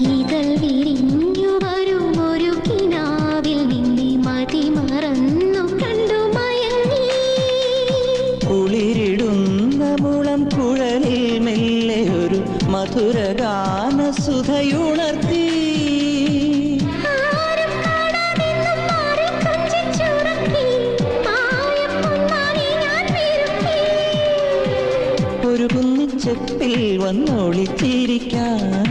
ഇതൾ വിരിഞ്ഞു വരും ഒരു കിനാവിൽ നിന്നെ മതി മറന്നു കണ്ടു മയങ്ങി. കുളിരിടുന്ന മുളം കുഴലിൽ മെല്ലെ ഒരു മധുരഗാന സുധയുണർത്തി. ഒരു കുന്നിച്ചെപ്പിൽ വന്നൊളിച്ചിരിക്കാൻ